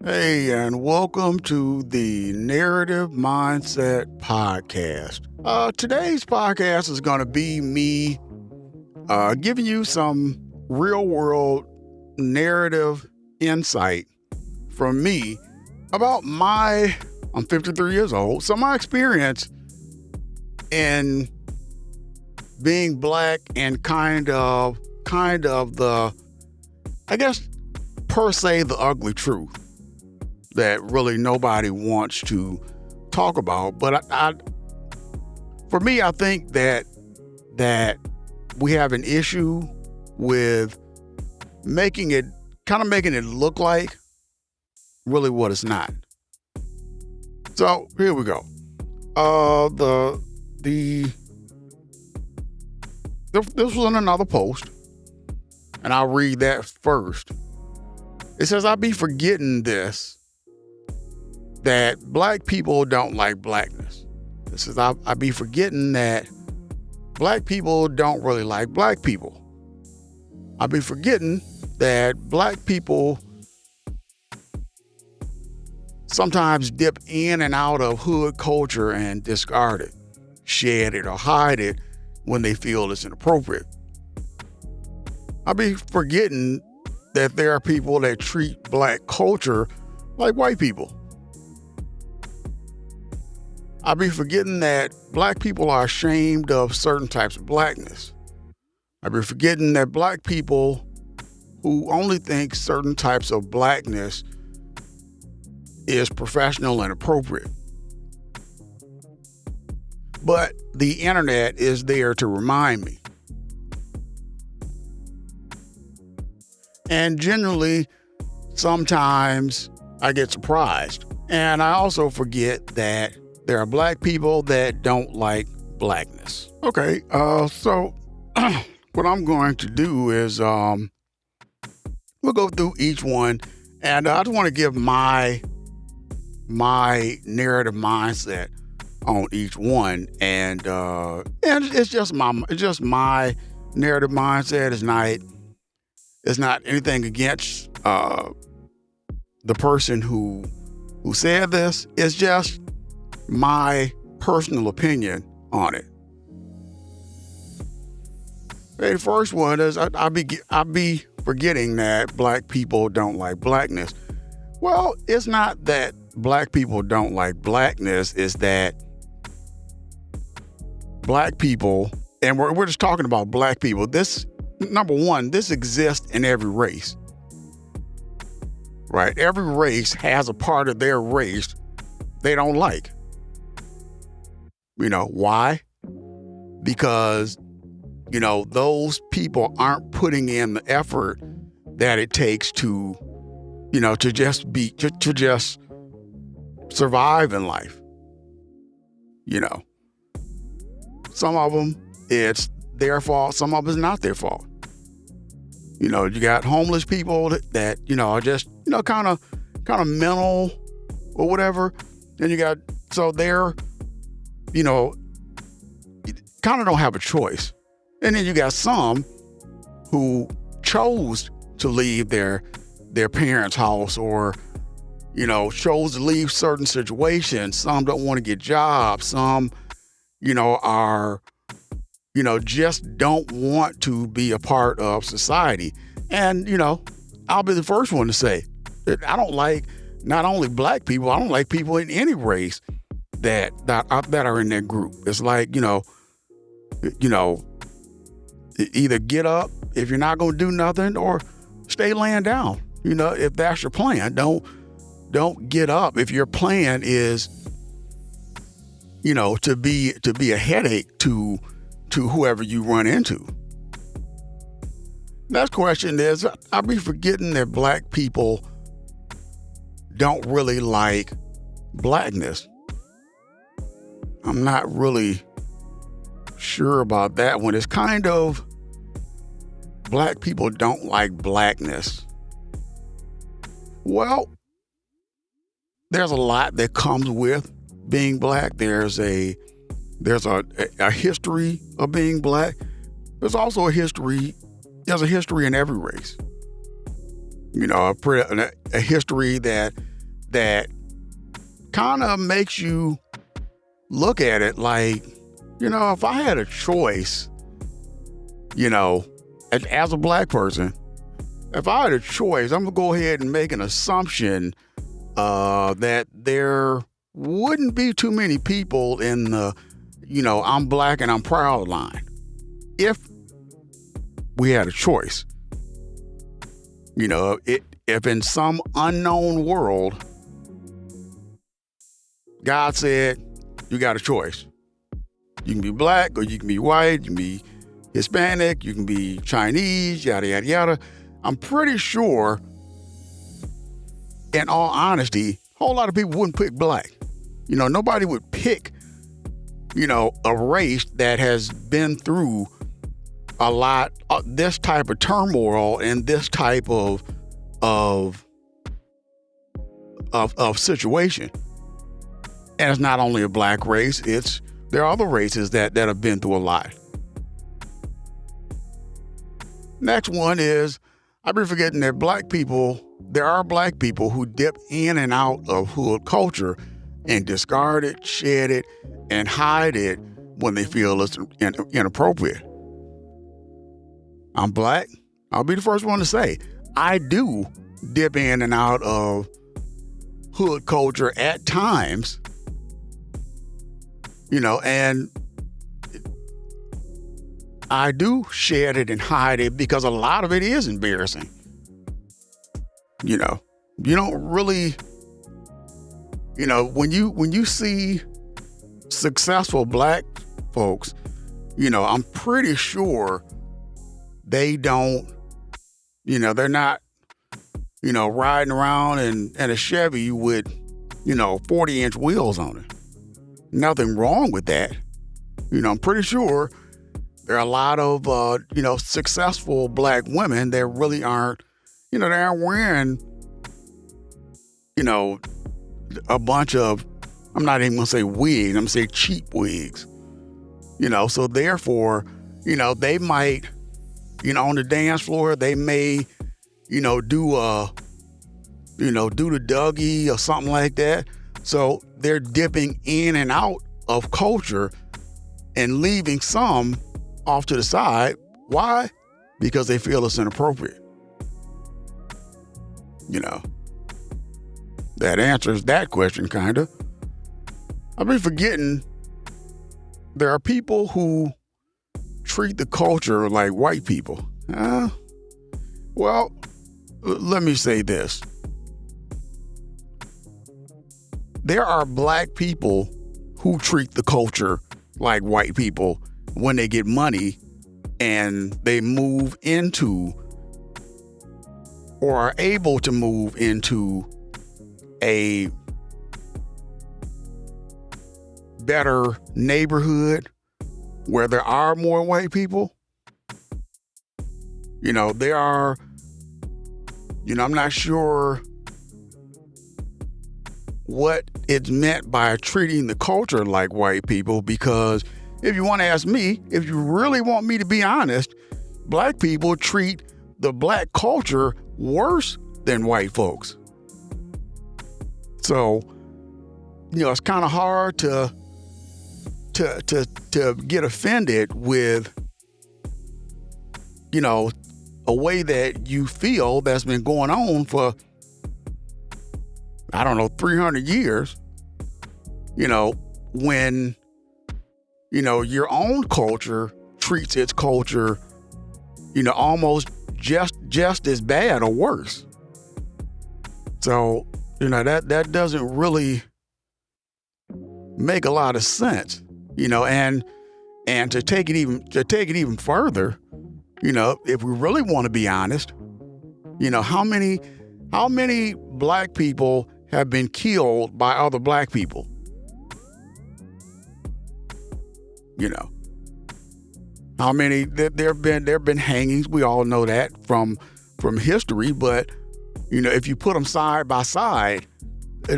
Hey, and welcome to the Narrative Mindset Podcast. Today's podcast is going to be me giving you some real world narrative insight from me about I'm 53 years old, so my experience in being black and kind of the, I guess, per se, the ugly truth that really nobody wants to talk about. But for me, I think that we have an issue with making it look like really what it's not. So here we go. This was in another post, and I'll read that first. It says, "I be forgetting this, that black people don't like blackness." This is, I be forgetting that black people don't really like black people. I be forgetting that black people sometimes dip in and out of hood culture and discard it, shed it, or hide it when they feel it's inappropriate. I be forgetting that there are people that treat black culture like white people. I be forgetting that black people are ashamed of certain types of blackness. I be forgetting that black people who only think certain types of blackness is professional and appropriate. But the internet is there to remind me. And generally, sometimes I get surprised. And I also forget that there are black people that don't like blackness. Okay, so what I'm going to do is we'll go through each one, and I just want to give my narrative mindset on each one, and it's just my narrative mindset. It's not anything against the person who said this. It's just my personal opinion on it. The first one is I be forgetting that black people don't like blackness. Well, it's not that black people don't like blackness. It's that black people, and we're just talking about black people. This, number one, this exists in every race, right? Every race has a part of their race they don't like. You know, why? Because, those people aren't putting in the effort that it takes to just survive in life. Some of them, it's their fault. Some of it's not their fault. You got homeless people that are just, kind of mental or whatever. Then you got, so they're, kind of don't have a choice. And then you got some who chose to leave their parents' house, or, chose to leave certain situations. Some don't want to get jobs. Some, are, just don't want to be a part of society. And, I'll be the first one to say that I don't like not only black people, I don't like people in any race that are in that group. It's like, either get up if you're not going to do nothing, or stay laying down. If that's your plan, don't get up if your plan is, to be a headache to whoever you run into. Next question is, I be forgetting that black people don't really like blackness. I'm not really sure about that one. It's kind of, black people don't like blackness. Well, there's a lot that comes with being black. There's a history of being black. There's also a history in every race. A history that that kind of makes you look at it like, if I had a choice, as a black person, if I had a choice, I'm going to go ahead and make an assumption that there wouldn't be too many people in the, I'm black and I'm proud line if we had a choice. If in some unknown world, God said, you got a choice. You can be black or you can be white, you can be Hispanic, you can be Chinese, yada, yada, yada. I'm pretty sure, in all honesty, a whole lot of people wouldn't pick black. Nobody would pick, a race that has been through a lot of this type of turmoil and this type of situation. And it's not only a black race, there are other races that have been through a lot. Next one is, I've been forgetting that there are black people who dip in and out of hood culture and discard it, shed it, and hide it when they feel it's inappropriate. I'm black. I'll be the first one to say, I do dip in and out of hood culture at times, and I do shed it and hide it because a lot of it is embarrassing. You don't really, when you see successful black folks, I'm pretty sure they don't, they're not, riding around in a Chevy with, 40-inch wheels on it. Nothing wrong with that. I'm pretty sure there are a lot of, successful black women that really aren't, they aren't wearing, a bunch of, I'm not even going to say wigs, I'm going to say cheap wigs. So therefore, they might, on the dance floor, they may, do the Dougie or something like that. So they're dipping in and out of culture and leaving some off to the side. Why? Because they feel it's inappropriate. That answers that question, kind of. I've been forgetting there are people who treat the culture like white people. Well, let me say this. There are black people who treat the culture like white people when they get money and they move into or are able to move into a better neighborhood where there are more white people. There are, I'm not sure what it's meant by treating the culture like white people, because if you want to ask me, if you really want me to be honest, black people treat the black culture worse than white folks. So, it's kind of hard to get offended with, a way that you feel that's been going on for, 300 years, when, your own culture treats its culture, almost just as bad or worse. So, that doesn't really make a lot of sense, and to take it even further, if we really want to be honest, how many black people have been killed by other black people? How many? There have been hangings. We all know that from history. But if you put them side by side,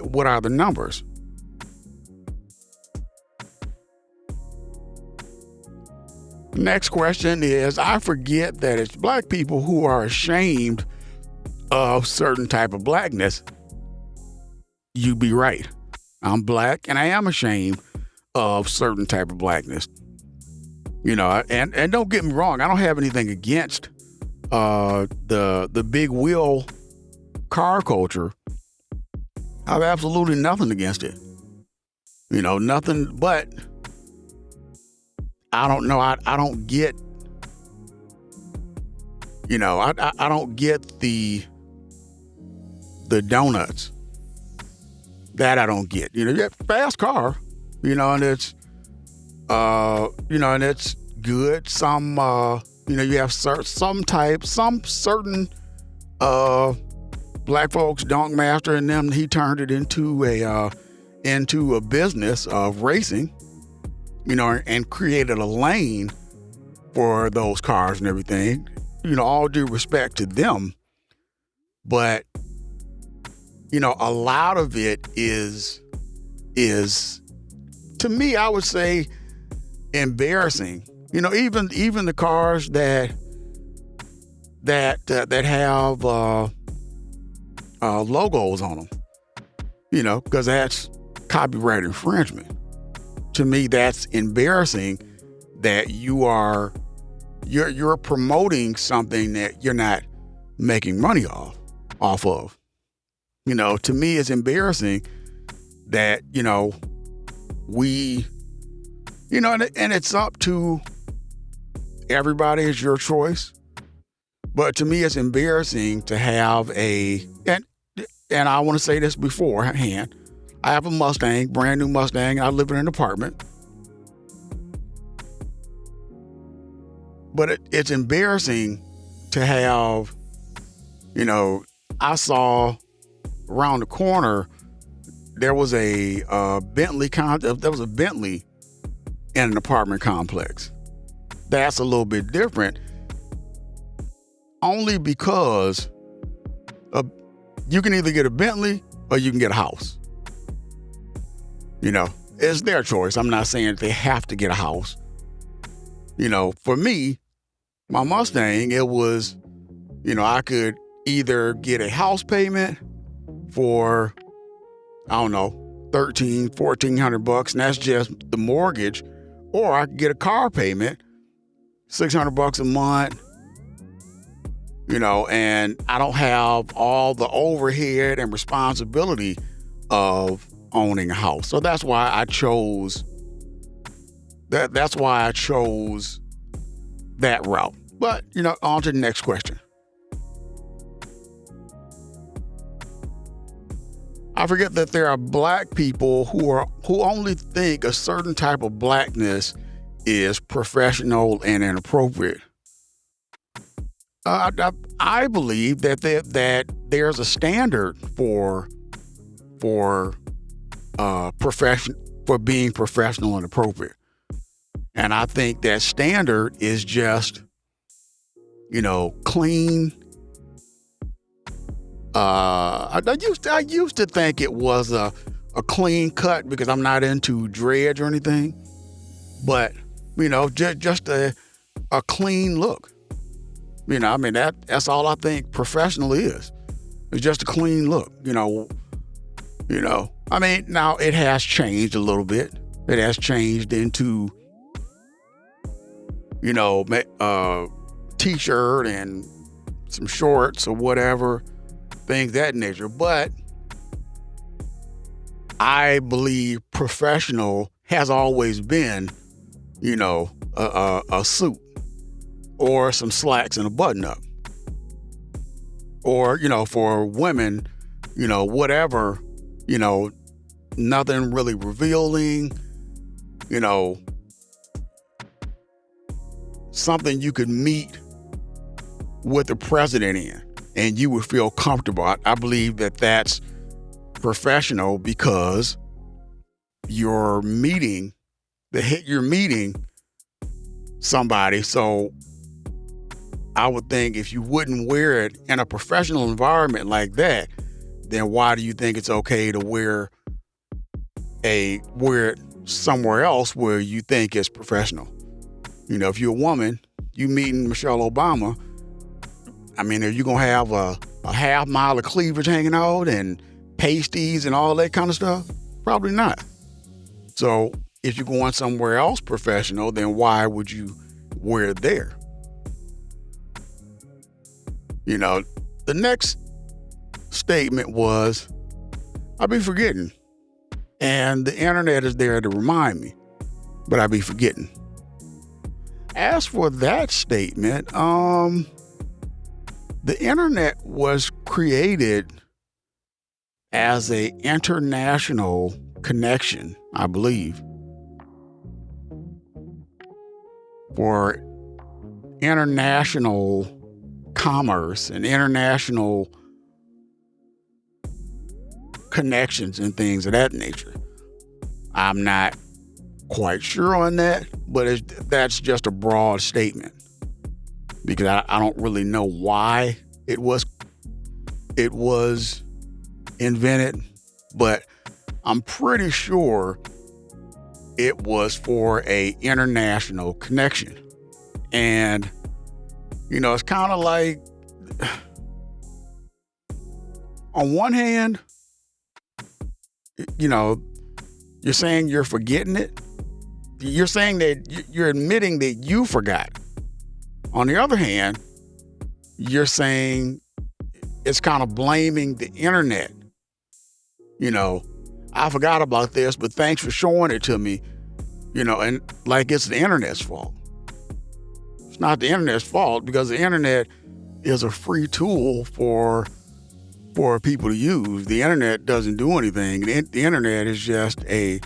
what are the numbers? Next question is, I forget that it's black people who are ashamed of certain type of blackness. you'd be right. I'm black, and I am ashamed of certain type of blackness. And don't get me wrong, I don't have anything against the big wheel car culture. I have absolutely nothing against it. Nothing, but I don't know. I don't get, I don't get the donuts. That I don't get. You have fast car, and it's, and it's good. Some, you have some certain, black folks, Dunk Master, and them, he turned it into a business of racing, and created a lane for those cars and everything. All due respect to them, but a lot of it is to me, I would say, embarrassing. Even the cars that have logos on them, because that's copyright infringement. To me, that's embarrassing that you're promoting something that you're not making money off of. To me, it's embarrassing that, we, and it's up to everybody. It's your choice. But to me, it's embarrassing to have and I want to say this beforehand, I have a Mustang, brand new Mustang, and I live in an apartment. But it's embarrassing to have, I saw around the corner, there was a Bentley in an apartment complex. That's a little bit different, only because you can either get a Bentley or you can get a house. It's their choice. I'm not saying that they have to get a house. For me, my Mustang, it was, I could either get a house payment for, I don't know, $1,400, and that's just the mortgage, or I could get a car payment, $600 a month, and I don't have all the overhead and responsibility of owning a house. So that's why I chose that. That's why I chose that route. But, on to the next question. I forget that there are black people who only think a certain type of blackness is professional and inappropriate. I believe that there's a standard for being professional and appropriate, and I think that standard is just clean. I used to think it was a clean cut because I'm not into dreads or anything, but just a clean look. That's all I think professional is. It's just a clean look. Now it has changed a little bit. It has changed into t-shirt and some shorts or whatever, things that nature. But I believe professional has always been, a suit or some slacks and a button-up. Or, for women, whatever, nothing really revealing, something you could meet with the president in and you would feel comfortable. I believe that that's professional because you're meeting somebody. So I would think if you wouldn't wear it in a professional environment like that, then why do you think it's okay to wear it somewhere else where you think it's professional? If you're a woman, you meeting Michelle Obama, are you gonna have a half mile of cleavage hanging out and pasties and all that kind of stuff? Probably not. So if you're going somewhere else professional, then why would you wear it there? You know, the next statement was, I'll be forgetting. And the internet is there to remind me, but I'll be forgetting. As for that statement, the internet was created as a international connection, I believe, for international commerce and international connections and things of that nature. I'm not quite sure on that, but that's just a broad statement because I don't really know why it was invented, but I'm pretty sure it was for a international connection. And you know, it's kind of like, on one hand, you know, you're saying you're forgetting it. You're saying that you're admitting that you forgot. On the other hand, you're saying it's kind of blaming the internet. You know, I forgot about this, but thanks for showing it to me, you know, and like it's the internet's fault. It's not the internet's fault because the internet is a free tool for people to use. The internet doesn't do anything. The internet is just a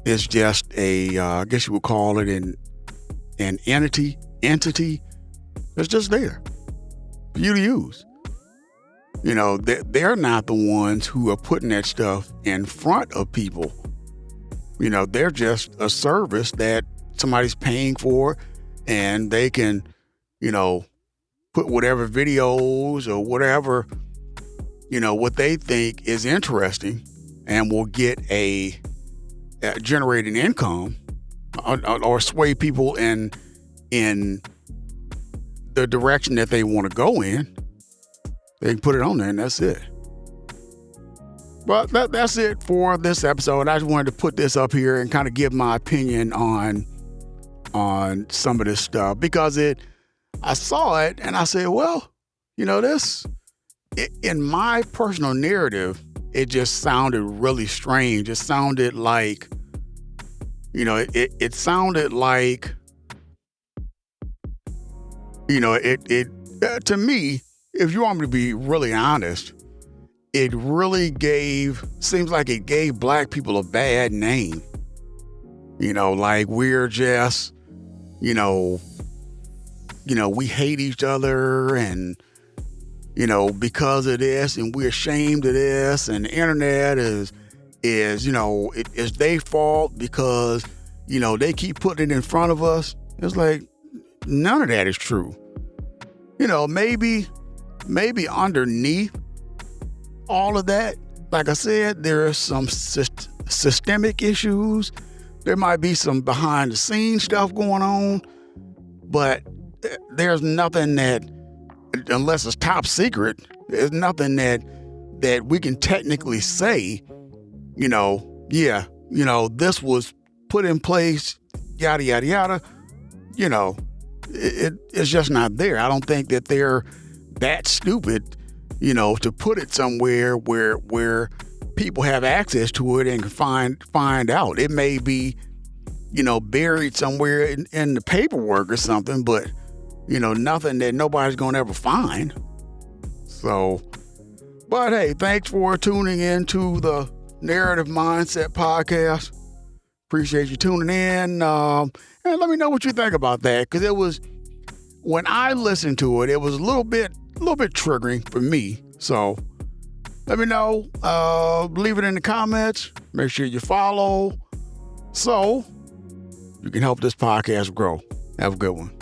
I guess you would call it an entity. It's just there for you to use. You know, they're not the ones who are putting that stuff in front of people. You know, they're just a service that somebody's paying for, and they can, you know, put whatever videos or whatever, you know, what they think is interesting, and will get generate an income or sway people in the direction that they want to go in. They can put it on there, and that's it. But that's it for this episode. I just wanted to put this up here and kind of give my opinion on some of this stuff because I saw it and I said, well, you know, in my personal narrative, it just sounded really strange. It sounded like, you know, it sounded like, you know, it to me, if you want me to be really honest, it really seems like it gave black people a bad name. You know, like we're just, you know, we hate each other and, you know, because of this, and we're ashamed of this, and the internet is, you know, it's their fault because, you know, they keep putting it in front of us. It's like, none of that is true. You know, maybe underneath all of that, like I said, there are some systemic issues. There might be some behind the scenes stuff going on, but there's nothing that, unless it's top secret, there's nothing that we can technically say, you know, yeah, you know, this was put in place, yada, yada, yada. You know, it's just not there. I don't think that they're that stupid, you know, to put it somewhere where people have access to it and can find out. It may be, you know, buried somewhere in the paperwork or something, but, you know, nothing that nobody's going to ever find. So, but hey, thanks for tuning in to the Narrative Mindset Podcast. Appreciate you tuning in. And let me know what you think about that, because it was, when I listened to it, it was a little bit triggering for me. So let me know. Leave it in the comments. Make sure you follow so you can help this podcast grow. Have a good one.